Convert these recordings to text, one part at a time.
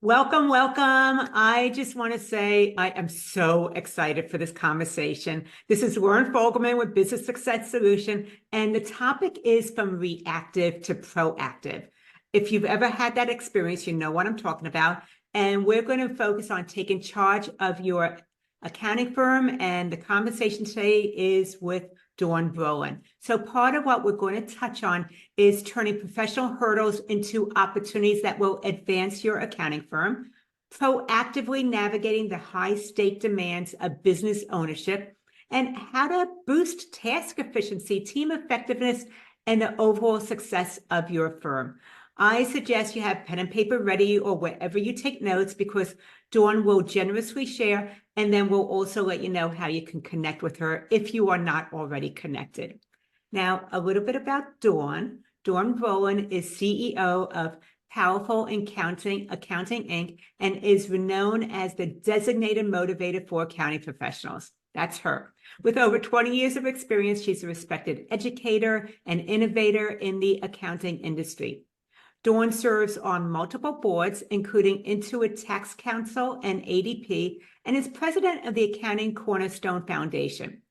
Welcome, welcome. I just want to say I am so excited for this conversation. This is Lauren Fogelman with Business Success Solution, and the topic is from reactive to proactive. If you've ever had that experience, you know what I'm talking about. And we're going to focus on taking charge of your accounting firm. And the conversation today is with Dawn Brolin. So part of what we're going to touch on is turning professional hurdles into opportunities that will advance your accounting firm, proactively navigating the high-stake demands of business ownership, and how to boost task efficiency, team effectiveness, and the overall success of your firm. I suggest you have pen and paper ready or wherever you take notes, because Dawn will generously share, and then we'll also let you know how you can connect with her if you are not already connected. Now, a little bit about Dawn. Dawn Brolin is CEO of Powerful Accounting Inc. and is renowned as the designated motivator for accounting professionals. That's her. With over 20 years of experience, she's a respected educator and innovator in the accounting industry. Dawn serves on multiple boards, including Intuit Tax Council and ADP, and is president of the Accounting Cornerstone Foundation.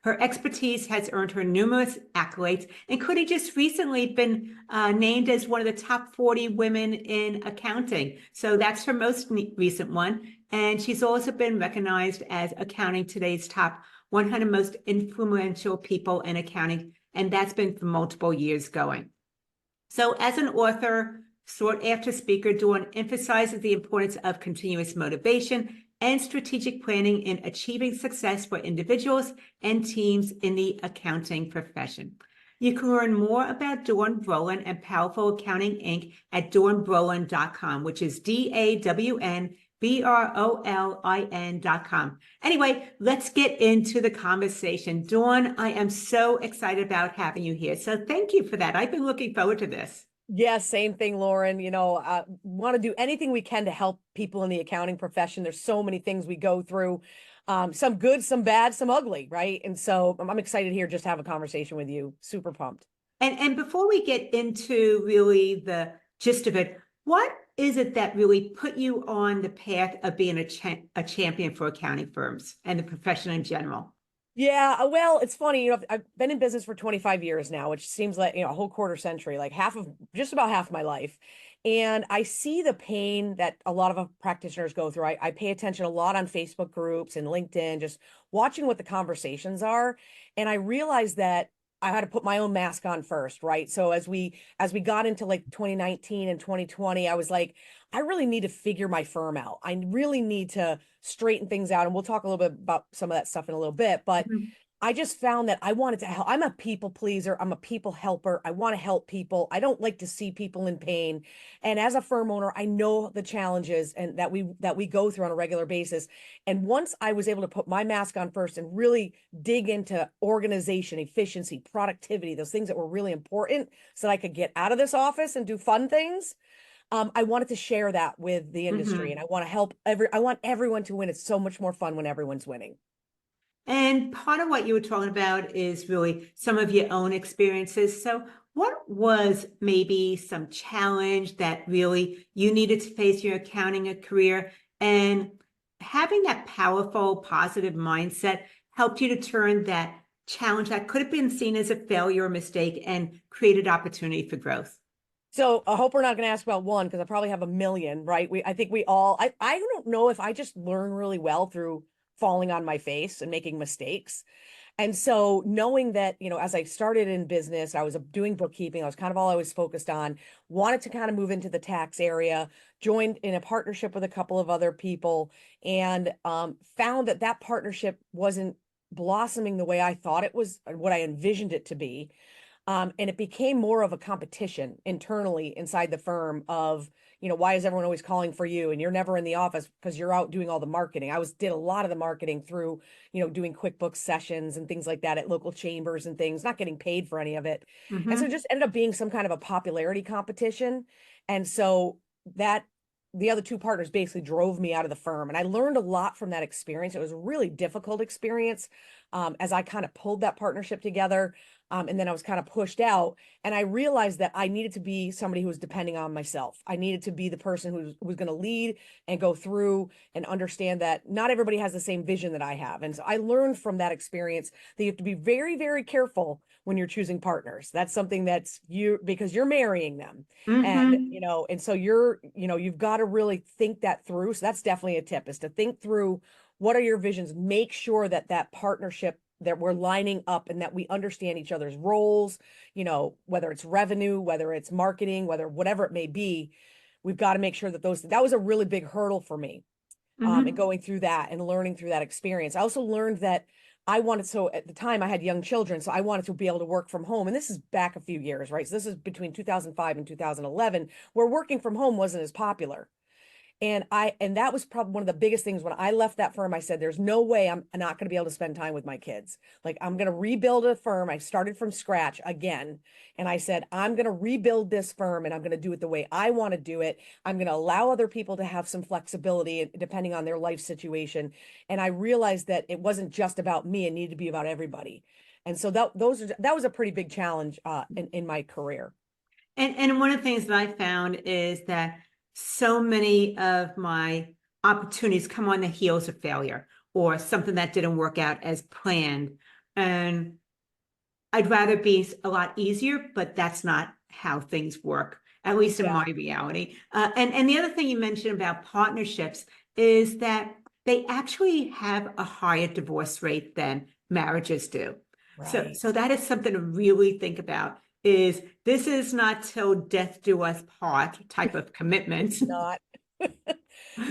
Her expertise has earned her numerous accolades, including just recently been named as one of the top 40 women in accounting. So that's her most recent one. And she's also been recognized as Accounting Today's top 100 most influential people in accounting. And that's been for multiple years going. So as an author, sought-after speaker, Dawn emphasizes the importance of continuous motivation and strategic planning in achieving success for individuals and teams in the accounting profession. You can learn more about Dawn Brolin and Powerful Accounting Inc. at dawnbrolin.com, which is DAWNBROLIN.com. Anyway, let's get into the conversation. Dawn, I am so excited about having you here. So thank you for that. I've been looking forward to this. Yeah, same thing, Lauren. Want to do anything we can to help people in the accounting profession. There's so many things we go through, some good, some bad, some ugly, right? And so I'm excited here just to have a conversation with you. Super pumped. And before we get into really the gist of it, what is it that really put you on the path of being a champion for accounting firms and the profession in general? Yeah, well, it's funny, I've been in business for 25 years now, which seems like, a whole quarter century, like just about half my life. And I see the pain that a lot of practitioners go through. I pay attention a lot on Facebook groups and LinkedIn, just watching what the conversations are. And I realized that I had to put my own mask on first, right? So as we got into like 2019 and 2020, I was like, I really need to figure my firm out. I really need to straighten things out. And we'll talk a little bit about some of that stuff in a little bit. But I just found that I wanted to help. I'm a people pleaser. I'm a people helper. I want to help people. I don't like to see people in pain. And as a firm owner, I know the challenges and that we go through on a regular basis. And once I was able to put my mask on first and really dig into organization, efficiency, productivity, those things that were really important so that I could get out of this office and do fun things, I wanted to share that with the industry, and I want to help I want everyone to win. It's so much more fun when everyone's winning. And part of what you were talking about is really some of your own experiences. So what was maybe some challenge that really you needed to face in your accounting career, and having that powerful, positive mindset helped you to turn that challenge that could have been seen as a failure or mistake and created opportunity for growth? So I hope we're not going to ask about one, because I probably have a million, right? I think I don't know if I just learn really well through falling on my face and making mistakes. And so knowing that, as I started in business, I was doing bookkeeping. I was kind of all I was focused on, wanted to kind of move into the tax area, joined in a partnership with a couple of other people, and found that partnership wasn't blossoming the way I thought it was, what I envisioned it to be. And it became more of a competition internally inside the firm of, why is everyone always calling for you and you're never in the office because you're out doing all the marketing. Did a lot of the marketing through, doing QuickBooks sessions and things like that at local chambers and things, not getting paid for any of it. And so it just ended up being some kind of a popularity competition. And so the other two partners basically drove me out of the firm. And I learned a lot from that experience. It was a really difficult experience as I kind of pulled that partnership together. And then I was kind of pushed out, and I realized that I needed to be somebody who was depending on myself. I needed to be the person who was going to lead and go through and understand that not everybody has the same vision that I have. And so I learned from that experience that you have to be very, very careful when you're choosing partners. That's something that's you, because you're marrying them. And, Mm-hmm. and so you've got to really think that through. So that's definitely a tip, is to think through what are your visions, make sure that that partnership, that we're lining up and that we understand each other's roles, whether it's revenue, whether it's marketing, whatever it may be. We've got to make sure that that was a really big hurdle for me. And Mm-hmm. going through that and learning through that experience. I also learned that I wanted, so at the time I had young children, so I wanted to be able to work from home. And this is back a few years, right? So this is between 2005 and 2011, where working from home wasn't as popular. And that was probably one of the biggest things when I left that firm. I said, there's no way I'm not going to be able to spend time with my kids. Like, I'm going to rebuild a firm. I started from scratch again. And I said, I'm going to rebuild this firm and I'm going to do it the way I want to do it. I'm going to allow other people to have some flexibility depending on their life situation. And I realized that it wasn't just about me. It needed to be about everybody. And so that was a pretty big challenge in my career. And one of the things that I found is that so many of my opportunities come on the heels of failure or something that didn't work out as planned. And I'd rather be a lot easier, but that's not how things work, at least in my Yeah, reality. And the other thing you mentioned about partnerships is that they actually have a higher divorce rate than marriages do. So right. that is something to really think about. Is this is not till death do us part type of commitment. It's not.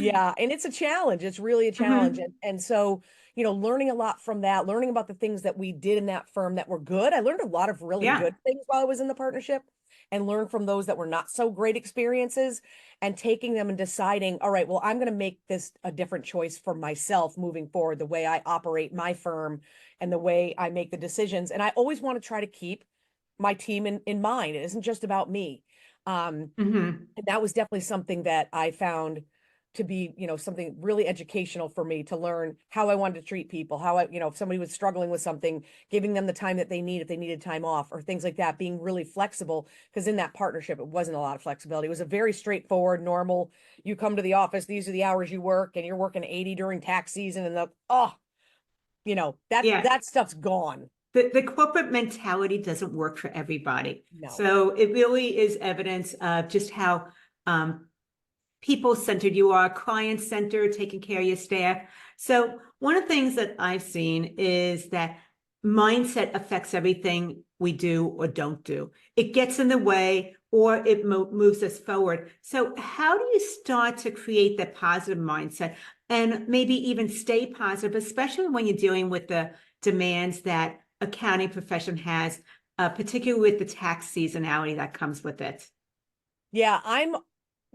Yeah, and it's a challenge. It's really a challenge. Mhm. And so, learning a lot from that, learning about the things that we did in that firm that were good. I learned a lot of really Yeah. good things while I was in the partnership, and learned from those that were not so great experiences, and taking them and deciding, all right, well, I'm going to make this a different choice for myself moving forward, the way I operate my firm and the way I make the decisions. And I always want to try to keep my team in mind. It isn't just about me. Hmm. And that was definitely something that I found to be, something really educational for me, to learn how I wanted to treat people, how if somebody was struggling with something, giving them the time that they need, if they needed time off or things like that, being really flexible. Because in that partnership, it wasn't a lot of flexibility. It was a very straightforward, normal, you come to the office, these are the hours you work, and you're working 80 during tax season. And that Yeah. that stuff's gone. The corporate mentality doesn't work for everybody. No. So it really is evidence of just how um, people-centered you are, client-centered, taking care of your staff. So one of the things that I've seen is that mindset affects everything we do or don't do. It gets in the way or it moves us forward. So how do you start to create that positive mindset and maybe even stay positive, especially when you're dealing with the demands that accounting profession has, particularly with the tax seasonality that comes with it? Yeah,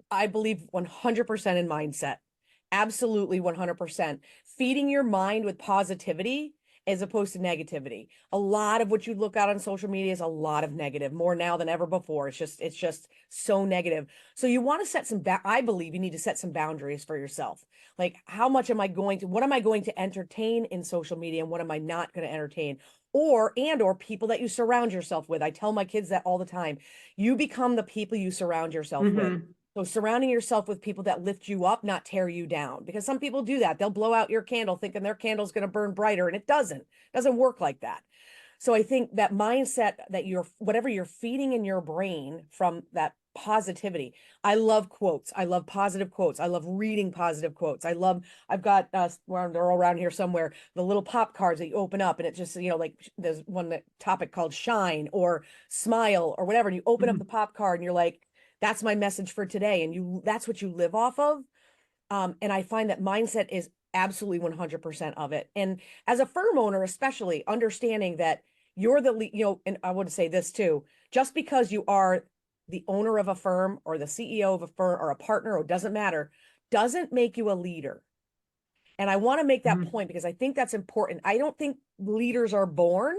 I believe 100% in mindset. Absolutely 100%. Feeding your mind with positivity as opposed to negativity. A lot of what you look at on social media is a lot of negative, more now than ever before. It's just so negative. So you want to set I believe you need to set some boundaries for yourself. Like, what am I going to entertain in social media, and what am I not going to entertain? Or people that you surround yourself with. I tell my kids that all the time. You become the people you surround yourself with. Mm-hmm. So surrounding yourself with people that lift you up, not tear you down, because some people do that. They'll blow out your candle thinking their candle's going to burn brighter, and it doesn't. It doesn't work like that. So I think that mindset, that whatever you're feeding in your brain from that positivity. I love quotes. I love positive quotes. I love reading positive quotes. I've got well, they're all around here somewhere, the little pop cards that you open up, and it just, like, there's topic called shine or smile or whatever. And you open up the pop card and you're like, that's my message for today. And that's what you live off of. And I find that mindset is absolutely 100% of it. And as a firm owner, especially understanding that you're and I want to say this too, just because you are the owner of a firm or the CEO of a firm or a partner, or it doesn't matter, doesn't make you a leader. And I want to make that Mm-hmm. point because I think that's important. I don't think leaders are born,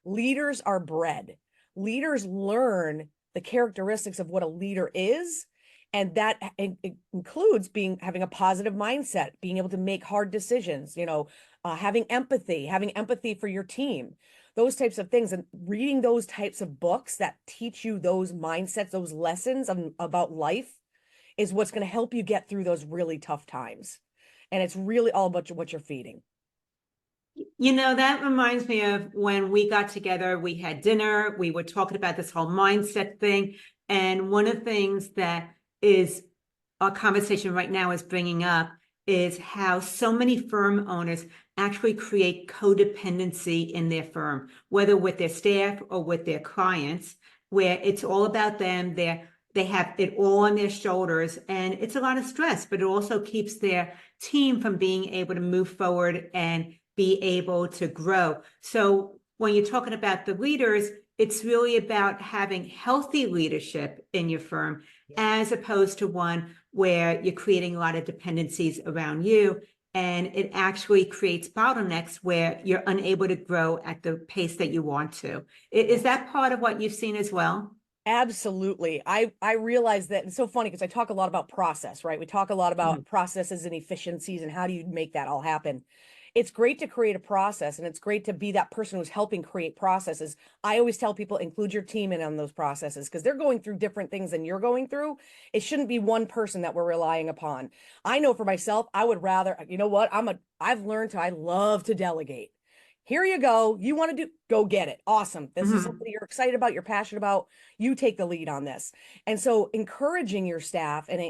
leaders are bred. Leaders learn the characteristics of what a leader is. And that includes having a positive mindset, being able to make hard decisions, having empathy for your team. those types of things. And reading those types of books that teach you those mindsets, those lessons about life is what's going to help you get through those really tough times. And it's really all about what you're feeding. You know, that reminds me of when we got together, we had dinner, we were talking about this whole mindset thing. And one of the things that is our conversation right now is bringing up is how so many firm owners actually create codependency in their firm, whether with their staff or with their clients, where it's all about them. They have it all on their shoulders, and it's a lot of stress, but it also keeps their team from being able to move forward and be able to grow. So when you're talking about the leaders, it's really about having healthy leadership in your firm, as opposed to one where you're creating a lot of dependencies around you. And it actually creates bottlenecks where you're unable to grow at the pace that you want to. Is that part of what you've seen as well? Absolutely. I realize that it's so funny because I talk a lot about process, right? We talk a lot about processes and efficiencies and how do you make that all happen. It's great to create a process, and it's great to be that person who's helping create processes. I always tell people include your team in on those processes because they're going through different things than you're going through. It shouldn't be one person that we're relying upon. I know for myself, I would rather, you know what? I love to delegate. Here you go. You want to go get it. Awesome. This is something you're excited about, you're passionate about. You take the lead on this. And so encouraging your staff and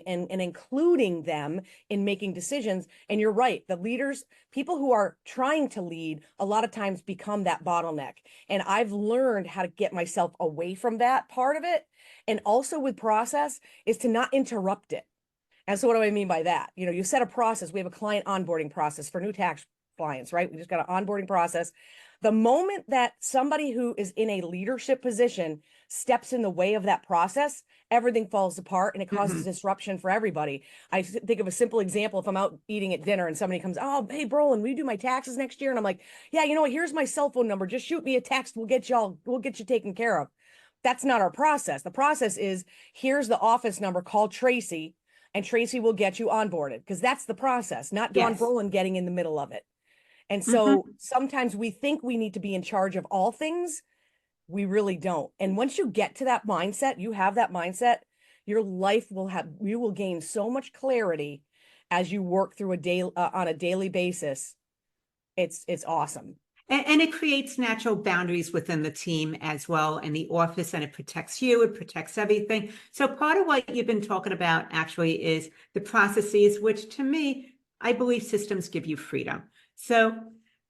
including them in making decisions. And you're right, the leaders, people who are trying to lead, a lot of times become that bottleneck. And I've learned how to get myself away from that part of it. And also with process is to not interrupt it. And so what do I mean by that? You know, you set a process. We have a client onboarding process for new tax clients, right? We just got an onboarding process. The moment that somebody who is in a leadership position steps in the way of that process, everything falls apart and it causes disruption for everybody. I think of a simple example. If I'm out eating at dinner and somebody comes, oh, hey, Brolin, will you do my taxes next year? And I'm like, yeah, you know what? Here's my cell phone number. Just shoot me a text. We'll get you taken care of. That's not our process. The process is here's the office number, call Tracy, and Tracy will get you onboarded, because that's the process, not Don Yes. Brolin getting in the middle of it. And so sometimes we think we need to be in charge of all things. We really don't. And once you get to that mindset, you have that mindset, your life you will gain so much clarity as you work through on a daily basis. It's awesome. And it creates natural boundaries within the team as well, and the office, and it protects you, it protects everything. So part of what you've been talking about actually is the processes, which to me, I believe systems give you freedom. So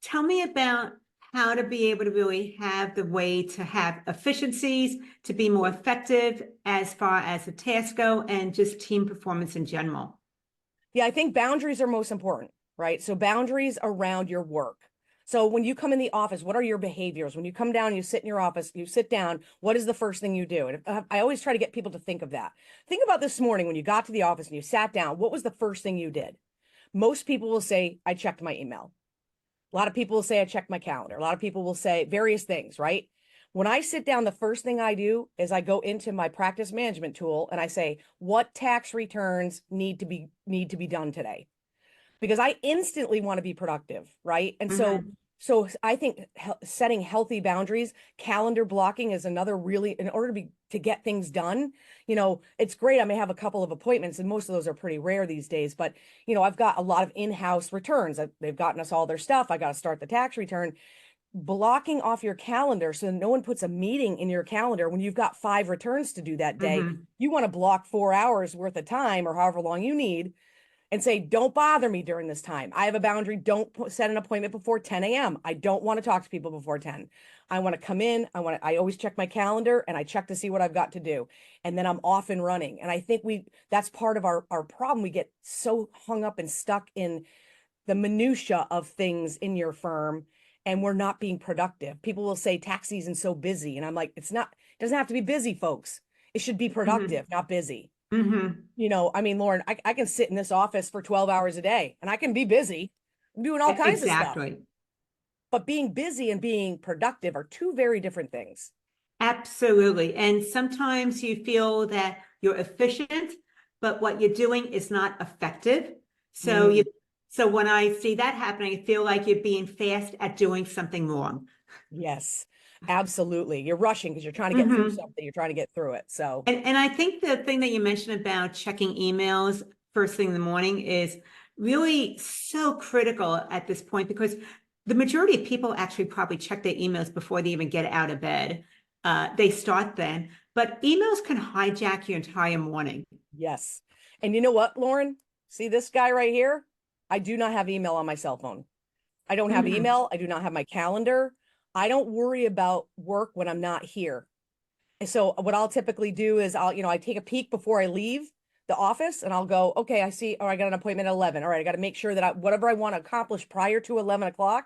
tell me about how to be able to really have the way to have efficiencies, to be more effective as far as the tasks go, and just team performance in general. Yeah, I think boundaries are most important, right? So boundaries around your work. So when you come in the office, what are your behaviors? When you come down, you sit in your office, you sit down, what is the first thing you do? And I always try to get people to think of that. Think about this morning when you got to the office and you sat down, what was the first thing you did? Most people will say, I checked my email. A lot of people will say, I checked my calendar. A lot of people will say various things, right? When I sit down, the first thing I do is I go into my practice management tool and I say, what tax returns need to be done today? Because I instantly want to be productive, right? And so I think setting healthy boundaries, calendar blocking is another really, in order to get things done. You know, it's great. I may have a couple of appointments, and most of those are pretty rare these days, but you know, I've got a lot of in-house returns. They've gotten us all their stuff. I got to start the tax return. Blocking off your calendar so no one puts a meeting in your calendar when you've got 5 returns to do that day. You want to block 4 hours worth of time or however long you need and say, don't bother me during this time. I have a boundary. Don't set an appointment before 10 a.m. I don't want to talk to people before 10. I want to come in. I always check my calendar and I check to see what I've got to do. And then I'm off and running. And I think that's part of our problem. We get so hung up and stuck in the minutia of things in your firm, and we're not being productive. People will say tax season's so busy. And I'm like, it doesn't have to be busy, folks. It should be productive, not busy. You know, I mean, Lauren, I can sit in this office for 12 hours a day and I can be busy. I'm doing all kinds of stuff. But being busy and being productive are two very different things. Absolutely. And sometimes you feel that you're efficient, but what you're doing is not effective. So So when I see that happening, I feel like you're being fast at doing something wrong. Yes, absolutely. You're rushing because you're trying to get through Mhm. something. You're trying to get through it. So And I think the thing that you mentioned about checking emails first thing in the morning is really so critical at this point because the majority of people actually probably check their emails before they even get out of bed. They start then, but emails can hijack your entire morning. yes. And you know what, Lauren? See this guy right here? I do not have email on my cell phone. I don't have Mhm. email. I do not have my calendar. I don't worry about work when I'm not here. And so what I'll typically do is I take a peek before I leave the office and I'll go, okay, I see, or I got an appointment at 11. All right, I got to make sure that whatever I want to accomplish prior to 11 o'clock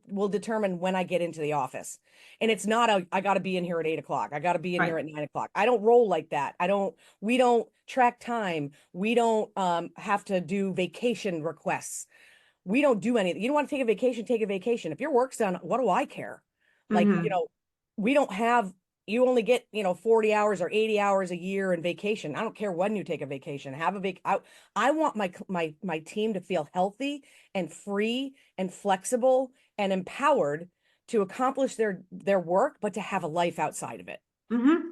will determine when I get into the office. And it's not I got to be in here at 8 o'clock. I got to be in here Right. at 9 o'clock. I don't roll like that. We don't track time. We don't have to do vacation requests. We don't do anything. You don't want to take a vacation, take a vacation. If your work's done, what do I care? Like, Mhm. we don't have, you only get, 40 hours or 80 hours a year in vacation. I don't care when you take a vacation. Have a I want my team to feel healthy and free and flexible and empowered to accomplish their work, but to have a life outside of it. Mhm.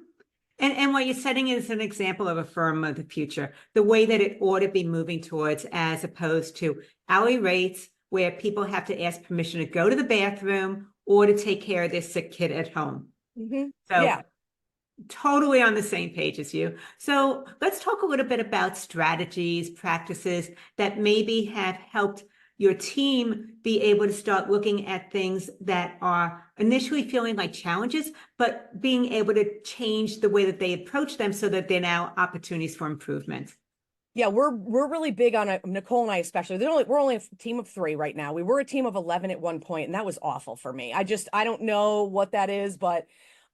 And what you're setting is an example of a firm of the future, the way that it ought to be moving towards, as opposed to hourly rates where people have to ask permission to go to the bathroom or to take care of their sick kid at home. So Yeah. totally on the same page as you. So let's talk a little bit about strategies, practices that maybe have helped your team be able to start looking at things that are initially feeling like challenges, but being able to change the way that they approach them so that they're now opportunities for improvement. Yeah, we're really big on it. Nicole and I especially. We're only a team of 3 right now. We were a team of 11 at one point, and that was awful for me. I don't know what that is, but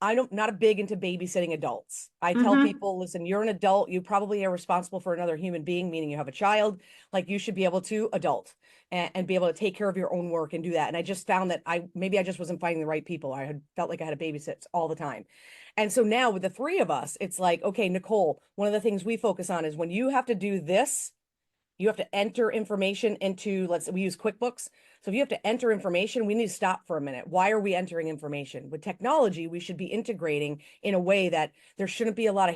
I don't not a big into babysitting adults. I tell Mm-hmm. people, listen, you're an adult. You probably are responsible for another human being, meaning you have a child. Like you should be able to adult and be able to take care of your own work and do that. And I just found that I just wasn't finding the right people. I had felt like I had to babysit all the time. And so now with the 3 of us, it's like, okay, Nicole, one of the things we focus on is when you have to do this, you have to enter information into, we use QuickBooks. So if you have to enter information, we need to stop for a minute. Why are we entering information? With technology, we should be integrating in a way that there shouldn't be a lot of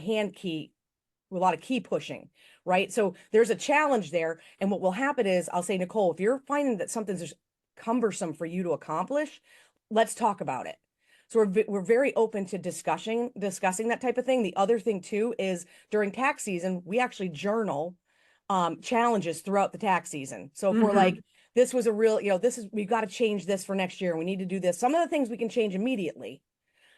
a lot of key pushing, right? So there's a challenge there. And what will happen is I'll say, Nicole, if you're finding that something's just cumbersome for you to accomplish, let's talk about it. So we're very open to discussing that type of thing. The other thing too is during tax season, we actually journal challenges throughout the tax season. So if we're like, Mm-hmm. this was a real, we've got to change this for next year. We need to do this. Some of the things we can change immediately,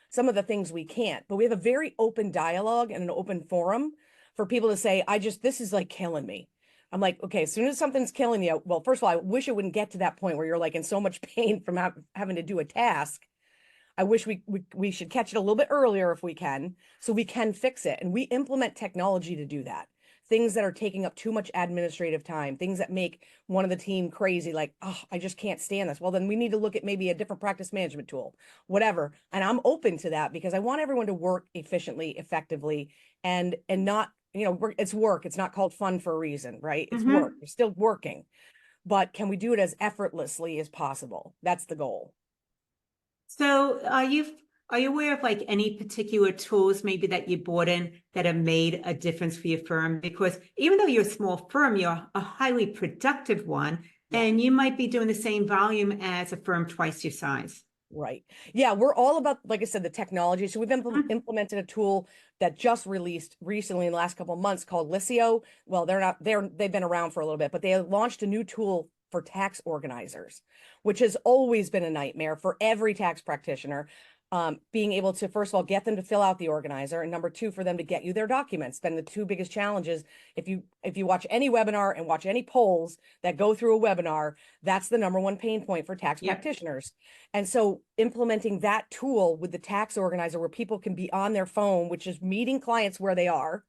some of the things we can't, but we have a very open dialogue and an open forum for people to say, this is like killing me. I'm like, okay, as soon as something's killing you, well, first of all, I wish it wouldn't get to that point where you're like in so much pain from having to do a task. I wish we should catch it a little bit earlier if we can, so we can fix it. And we implement technology to do that. Things that are taking up too much administrative time, things that make one of the team crazy, like, oh, I just can't stand this. Well, then we need to look at maybe a different practice management tool, whatever. And I'm open to that because I want everyone to work efficiently, effectively, and not, it's work. It's not called fun for a reason, right? It's work. Mm-hmm. We're still working, but can we do it as effortlessly as possible? That's the goal. So are you aware of like any particular tools maybe that you bought in that have made a difference for your firm? Because even though you're a small firm, you're a highly productive one, Yeah. and you might be doing the same volume as a firm twice your size. Right. Yeah, we're all about, like I said, the technology. So we've implemented a tool that just released recently in the last couple of months called Lisio. Well, they've been around for a little bit, but they launched a new tool for tax organizers, which has always been a nightmare for every tax practitioner. Being able to, first of all, get them to fill out the organizer, and number 2, for them to get you their documents. Been the 2 biggest challenges. If you watch any webinar and watch any polls that go through a webinar, that's the number 1 pain point for tax Yep. practitioners. And so implementing that tool with the tax organizer where people can be on their phone, which is meeting clients where they are,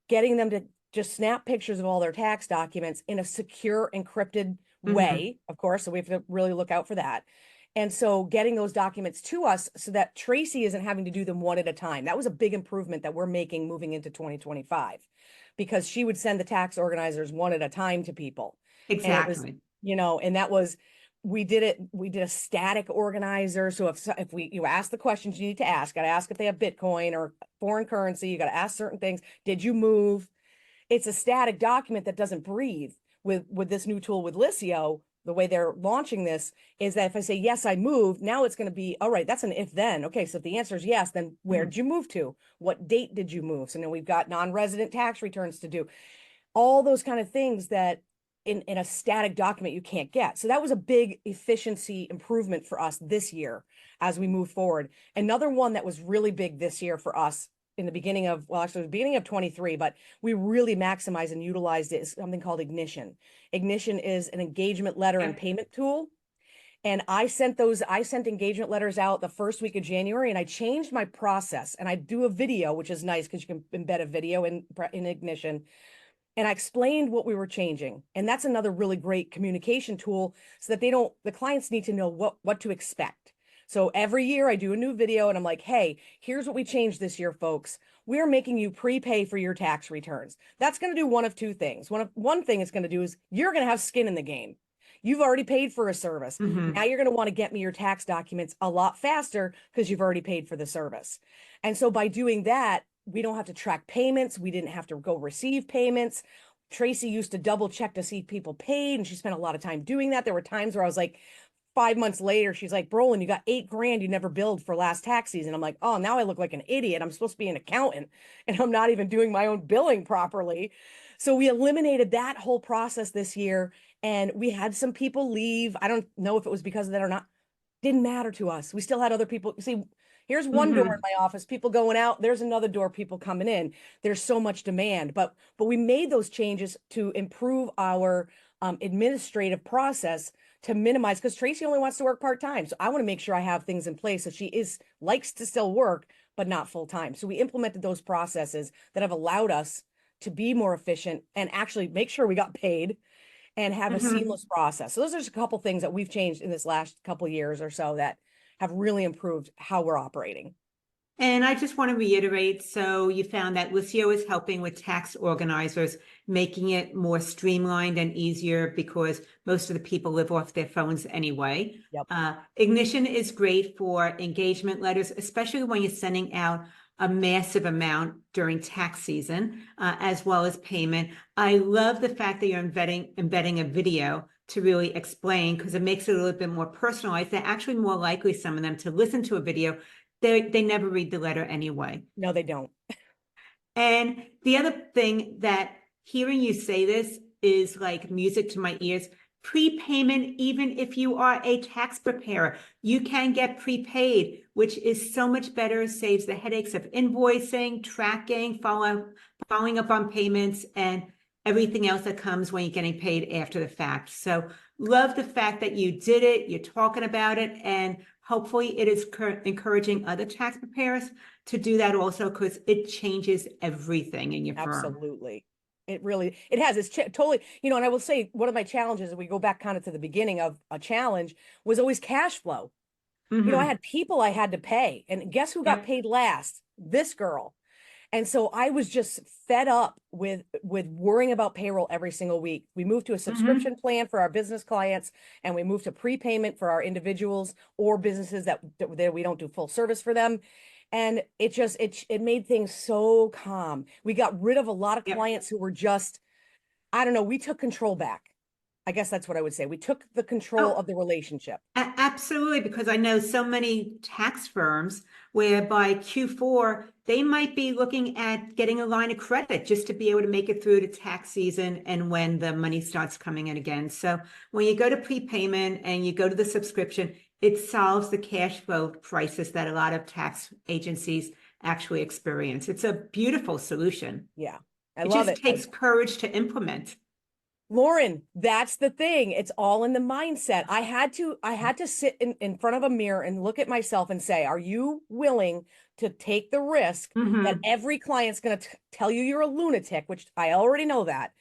getting them to just snap pictures of all their tax documents in a secure, encrypted Mm-hmm. way, of course. So we have to really look out for that. And so getting those documents to us so that Tracy isn't having to do them one at a time. That was a big improvement that we're making moving into 2025 because she would send the tax organizers one at a time to people. And it was, Exactly. and that was, we did a static organizer. So if you ask the questions you need to ask, got to ask if they have Bitcoin or foreign currency, you got to ask certain things. Did you move? It's a static document that doesn't breathe. With this new tool with Liscio, the way they're launching this is that if I say, yes, I moved, now it's going to be, all right, that's an if then. Okay, so if the answer is yes, then where did you move to? What date did you move? So now we've got non-resident tax returns to do. All those kind of things that in a static document you can't get. So that was a big efficiency improvement for us this year as we move forward. Another one that was really big this year for us in the beginning of, well, actually, the beginning of 23, but we really maximized and utilized it is something called Ignition. Ignition is an engagement letter and payment tool. And I sent engagement letters out the first week of January, and I changed my process. And I do a video, which is nice because you can embed a video in Ignition. And I explained what we were changing. And that's another really great communication tool so that the clients need to know what to expect. So every year I do a new video and I'm like, hey, here's what we changed this year, folks. We're making you prepay for your tax returns. That's going to do one of two things. One thing it's going to do is you're going to have skin in the game. You've already paid for a service. Now you're going to want to get me your tax documents a lot faster because you've already paid for the service. And so by doing that, we don't have to track payments. We didn't have to go receive payments. Tracy used to double check to see if people paid, and she spent a lot of time doing that. There were times where I was like, 5 months later, she's like, Brolin, you got $8,000 you never billed for last tax season. I'm like, oh, now I look like an idiot. I'm supposed to be an accountant and I'm not even doing my own billing properly. So we eliminated that whole process this year, and we had some people leave. I don't know if it was because of that or not. Didn't matter to us. We still had other people. See, here's one door in my office, people going out. There's another door, people coming in. There's so much demand, but we made those changes to improve our administrative process to minimize, because Tracy only wants to work part-time. So I want to make sure I have things in place so she likes to still work, but not full-time. So we implemented those processes that have allowed us to be more efficient and actually make sure we got paid and have a seamless process. So those are just a couple things that we've changed in this last couple years or so that have really improved how we're operating. And I just want to reiterate, so you found that Liscio is helping with tax organizers, making it more streamlined and easier because most of the people live off their phones anyway. Yep. Ignition is great for engagement letters, especially when you're sending out a massive amount during tax season, as well as payment. I love the fact that you're embedding a video to really explain, because it makes it a little bit more personalized. They're actually more likely, some of them, to listen to a video. They never read the letter anyway. No, they don't. And the other thing that hearing you say this is like music to my ears. Prepayment, even if you are a tax preparer, you can get prepaid, which is so much better, saves the headaches of invoicing, tracking, following up on payments, and everything else that comes when you're getting paid after the fact. So love the fact that you did it, you're talking about it, and hopefully it is encouraging other tax preparers to do that also, because it changes everything in your firm. Absolutely. It has. It's totally, and I will say one of my challenges, if we go back kind of to the beginning of a challenge, was always cash flow. I had people I had to pay, and guess who got paid last? This girl. And so I was just fed up with worrying about payroll every single week. We moved to a subscription plan for our business clients, and we moved to prepayment for our individuals or businesses that we don't do full service for them. And it made things so calm. We got rid of a lot of clients who were just, I don't know, we took control back. I guess that's what I would say. We took the control of the relationship. Absolutely, because I know so many tax firms where by Q4, they might be looking at getting a line of credit just to be able to make it through to tax season and when the money starts coming in again. So when you go to prepayment and you go to the subscription, it solves the cash flow crisis that a lot of tax agencies actually experience. It's a beautiful solution. Yeah, it just takes courage to implement. Lauren, that's the thing. It's all in the mindset. I had to sit in front of a mirror and look at myself and say, are you willing to take the risk that every client's going to tell you you're a lunatic, which I already know that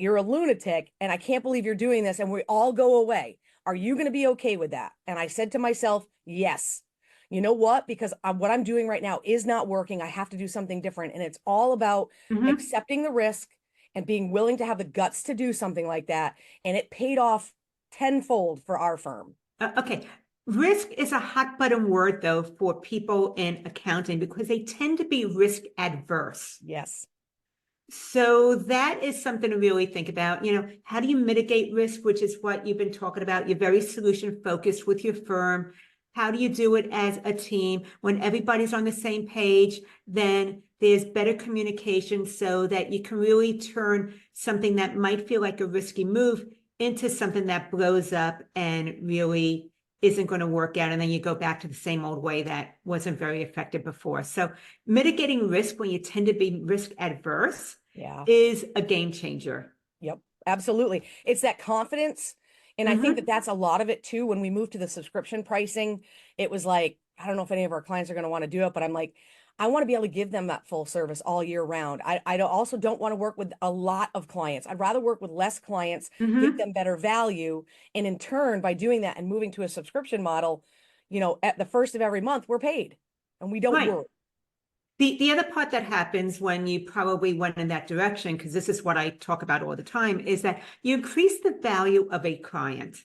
you're a lunatic and I can't believe you're doing this, and we all go away. Are you going to be okay with that? And I said to myself, yes. You know what? Because what I'm doing right now is not working. I have to do something different. And it's all about accepting the risk and being willing to have the guts to do something like that. And it paid off tenfold for our firm. Okay. Risk is a hot button word, though, for people in accounting because they tend to be risk adverse. Yes. So that is something to really think about. How do you mitigate risk, which is what you've been talking about? You're very solution focused with your firm. How do you do it as a team? When everybody's on the same page, then there's better communication so that you can really turn something that might feel like a risky move into something that blows up and really isn't going to work out. And then you go back to the same old way that wasn't very effective before. So mitigating risk when you tend to be risk adverse Yeah. is a game changer. Yep. Absolutely. It's that confidence. And I think that that's a lot of it too. When we moved to the subscription pricing, it was like, I don't know if any of our clients are going to want to do it, but I'm like, I want to be able to give them that full service all year round. I also don't want to work with a lot of clients. I'd rather work with less clients, give them better value. And in turn, by doing that and moving to a subscription model, at the first of every month, we're paid and we don't Right. work. The other part that happens when you probably went in that direction, because this is what I talk about all the time, is that you increase the value of a client.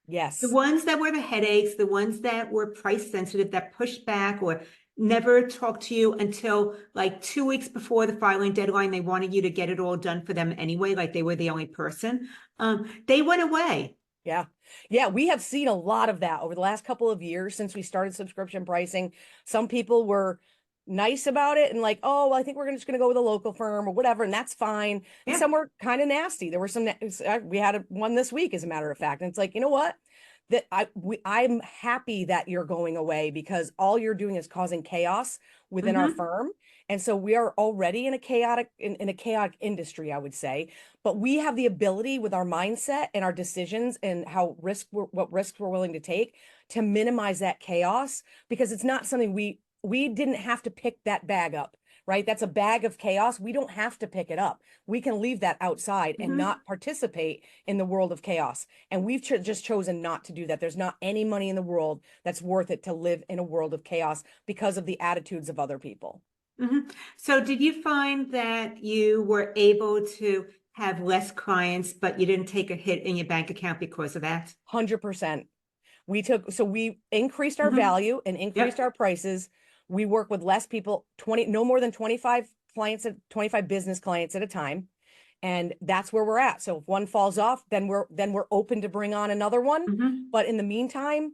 The Yes. ones that were the headaches, the ones that were price sensitive, that pushed back or never talked to you until like 2 weeks before the filing deadline, they wanted you to get it all done for them anyway, like they were the only person. They went away. Yeah. Yeah. We have seen a lot of that over the last couple of years since we started subscription pricing. Some people were nice about it and like, oh, well, I think we're just going to go with a local firm or whatever, and that's fine. And Yeah. some were kind of nasty. There were some, we had one this week, as a matter of fact. And it's like, you know what? I'm happy that you're going away because all you're doing is causing chaos within our firm. And so we are already in a chaotic industry, I would say, but we have the ability with our mindset and our decisions and what risks we're willing to take to minimize that chaos, because it's not something we didn't have to pick that bag up, right? That's a bag of chaos. We don't have to pick it up. We can leave that outside and not participate in the world of chaos. And we've just chosen not to do that. There's not any money in the world that's worth it to live in a world of chaos because of the attitudes of other people. So did you find that you were able to have less clients, but you didn't take a hit in your bank account because of that? 100%. We increased our value and increased our prices. We work with less people, no more than 25 clients, 25 business clients at a time. And that's where we're at. So if one falls off, then we're open to bring on another one. But in the meantime,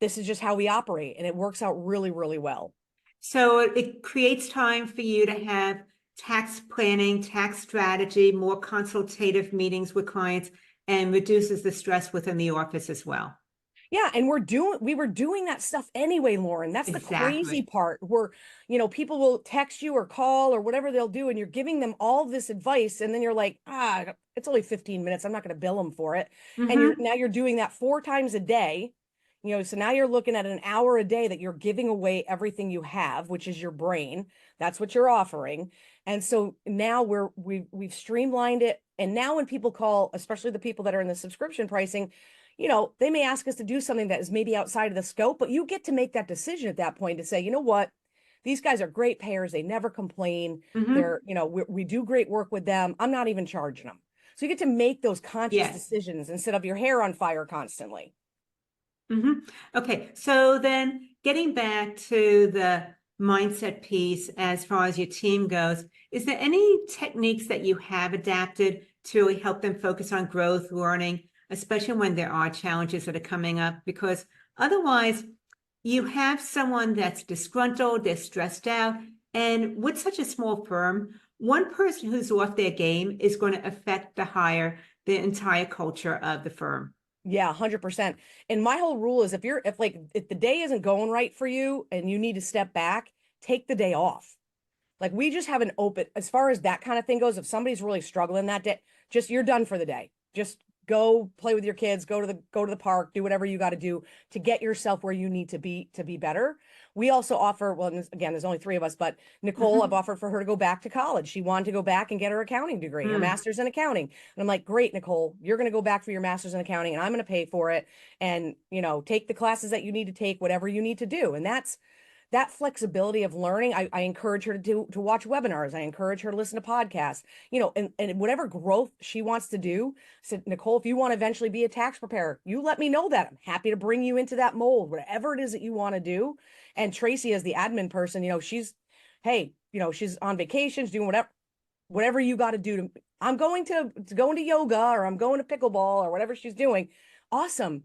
this is just how we operate, and it works out really, really well. So it creates time for you to have tax planning, tax strategy, more consultative meetings with clients, and reduces the stress within the office as well. Yeah, and we were doing that stuff anyway, Lauren. That's the crazy part where, people will text you or call or whatever they'll do, and you're giving them all this advice, and then you're like, it's only 15 minutes. I'm not going to bill them for it. And now you're doing that 4 times a day. So now you're looking at an hour a day that you're giving away everything you have, which is your brain. That's what you're offering. And so now we've streamlined it. And now when people call, especially the people that are in the subscription pricing, they may ask us to do something that is maybe outside of the scope, but you get to make that decision at that point to say, you know what, these guys are great payers. They never complain. They're, we do great work with them. I'm not even charging them. So you get to make those conscious decisions instead of your hair on fire constantly. Okay, so then getting back to the mindset piece as far as your team goes, is there any techniques that you have adapted to really help them focus on growth, learning, especially when there are challenges that are coming up? Because otherwise, you have someone that's disgruntled, they're stressed out, and with such a small firm, one person who's off their game is going to affect the entire culture of the firm. Yeah, 100%. And my whole rule is if the day isn't going right for you and you need to step back, take the day off. Like we just have an open, as far as that kind of thing goes, if somebody's really struggling that day, you're done for the day. Just go play with your kids, go to the park, do whatever you got to do to get yourself where you need to be better. We also offer, well, again, there's only 3 of us, but Nicole, I've offered for her to go back to college. She wanted to go back and get her accounting degree, her master's in accounting. And I'm like, great, Nicole, you're going to go back for your master's in accounting and I'm going to pay for it. And, take the classes that you need to take, whatever you need to do. And that flexibility of learning, I encourage her to watch webinars. I encourage her to listen to podcasts, and whatever growth she wants to do. So Nicole, if you want to eventually be a tax preparer, you let me know that. I'm happy to bring you into that mold, whatever it is that you want to do. And Tracy, as the admin person, hey, she's on vacations, doing whatever you got to do to, I'm going to go into yoga, or I'm going to pickleball, or whatever she's doing. Awesome.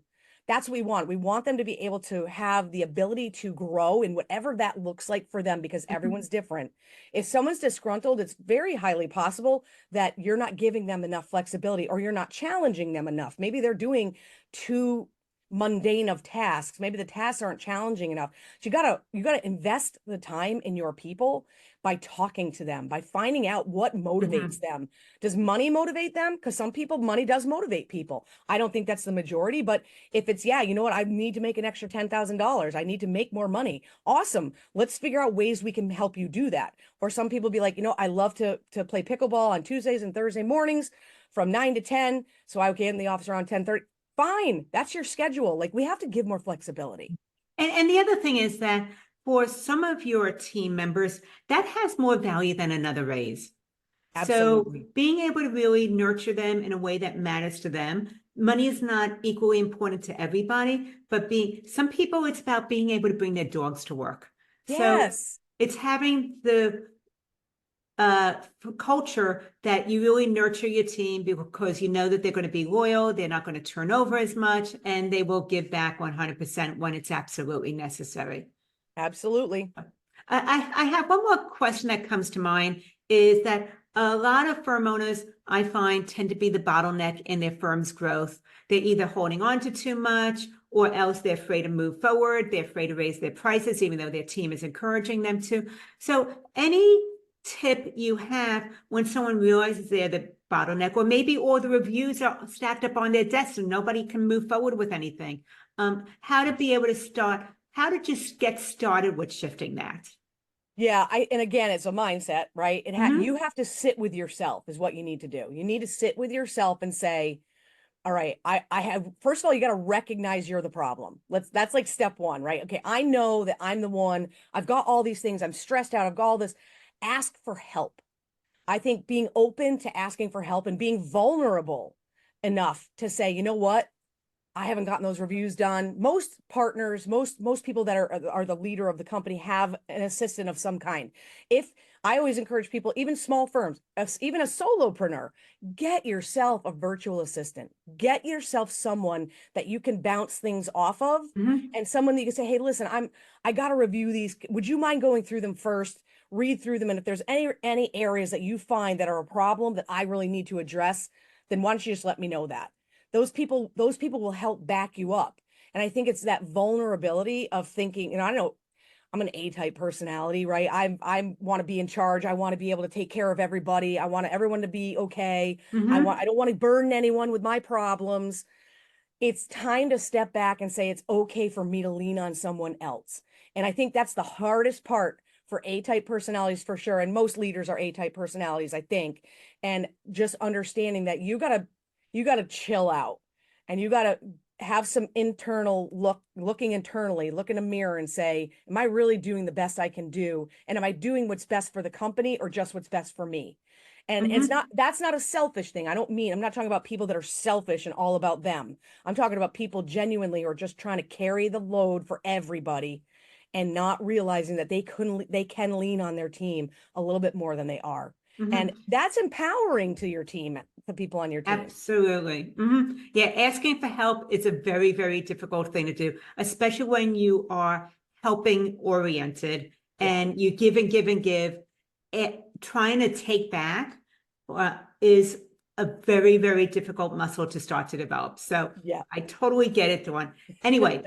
That's what we want. We want them to be able to have the ability to grow in whatever that looks like for them, because everyone's different. If someone's disgruntled, it's very highly possible that you're not giving them enough flexibility, or you're not challenging them enough. Maybe they're doing too mundane of tasks. Maybe the tasks aren't challenging enough. So you gotta invest the time in your people by talking to them, by finding out what motivates them. Does money motivate them? Because some people, money does motivate people. I don't think that's the majority, but if it's, yeah, you know what, I need to make an extra $10,000. I need to make more money. Awesome. Let's figure out ways we can help you do that. Or some people be like, I love to play pickleball on Tuesdays and Thursday mornings from 9 to 10. So I get in the office around 10:30. Fine. That's your schedule. Like, we have to give more flexibility. And the other thing is that for some of your team members, that has more value than another raise. So Absolutely. being able to really nurture them in a way that matters to them. Money is not equally important to everybody, but some people, it's about being able to bring their dogs to work. So Yes. it's having the culture that you really nurture your team, because you know that they're going to be loyal, they're not going to turn over as much, and they will give back 100% when it's absolutely necessary. Absolutely. I have one more question that comes to mind, is that a lot of firm owners, I find, tend to be the bottleneck in their firm's growth. They're either holding on to too much, or else they're afraid to move forward. They're afraid to raise their prices, even though their team is encouraging them to. So any tip you have when someone realizes they're the bottleneck, or maybe all the reviews are stacked up on their desk and nobody can move forward with anything, how to be able to how to just get started with shifting that? Yeah, and again, it's a mindset, right? Mm-hmm. You have to sit with yourself is what you need to do. You need to sit with yourself and say, all right, I have, first of all, you got to recognize you're the problem. That's like step one, right? Okay, I know that I'm the one, I've got all these things, I'm stressed out, I've got all this. Ask for help. I think being open to asking for help and being vulnerable enough to say, you know what? I haven't gotten those reviews done. Most partners, most people that are the leader of the company have an assistant of some kind. If I always encourage people, even small firms, even a solopreneur, get yourself a virtual assistant. Get yourself someone that you can bounce things off of, Mm-hmm. and someone that you can say, "Hey, listen, I got to review these. Would you mind going through them first? Read through them, and if there's any areas that you find that are a problem that I really need to address, then why don't you just let me know that?" Those people will help back you up. And I think it's that vulnerability of thinking, I know I'm an A-type personality, right? I want to be in charge. I want to be able to take care of everybody. I want everyone to be okay. Mm-hmm. I don't want to burden anyone with my problems. It's time to step back and say it's okay for me to lean on someone else. And I think that's the hardest part for A-type personalities, for sure. And most leaders are A-type personalities, I think. And just understanding that you gotta chill out, and you gotta have some internal looking internally, look in a mirror and say, am I really doing the best I can do? And am I doing what's best for the company, or just what's best for me? And Mm-hmm. that's not a selfish thing. I'm not talking about people that are selfish and all about them. I'm talking about people genuinely are just trying to carry the load for everybody, and not realizing that they can lean on their team a little bit more than they are. And Mm-hmm. that's empowering to your team, the people on your team. Absolutely. Mm-hmm. Yeah, asking for help is a very, very difficult thing to do, especially when you are helping oriented Yeah. and you give and give and give. Trying to take back is a very, very difficult muscle to start to develop. So Yeah. I totally get it, Dawn. Anyway,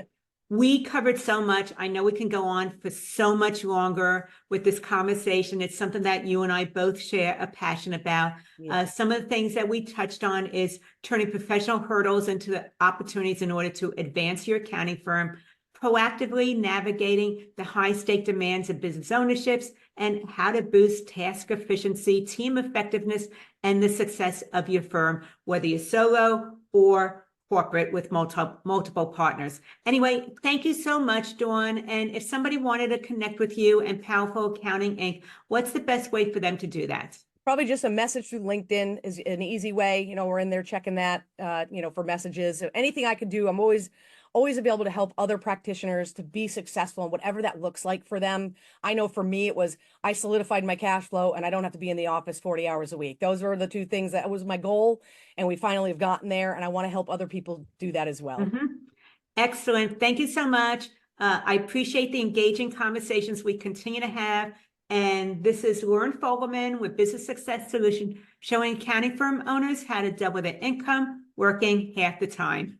we covered so much. I know we can go on for so much longer with this conversation. It's something that you and I both share a passion about. Yeah. Some of the things that we touched on is turning professional hurdles into the opportunities in order to advance your accounting firm, proactively navigating the high stake demands of business ownerships, and how to boost task efficiency, team effectiveness, and the success of your firm, whether you're solo or corporate with multiple partners. Anyway, thank you so much, Dawn. And if somebody wanted to connect with you and Powerful Accounting Inc., what's the best way for them to do that? Probably just a message through LinkedIn is an easy way. We're in there checking that, for messages. Anything I could do, I'm always available to help other practitioners to be successful in whatever that looks like for them. I know for me, I solidified my cash flow and I don't have to be in the office 40 hours a week. Those were the two things that was my goal. And we finally have gotten there. And I want to help other people do that as well. Excellent. Thank you so much. I appreciate the engaging conversations we continue to have. And this is Lauren Fogelman with Business Success Solution, showing accounting firm owners how to double their income working half the time.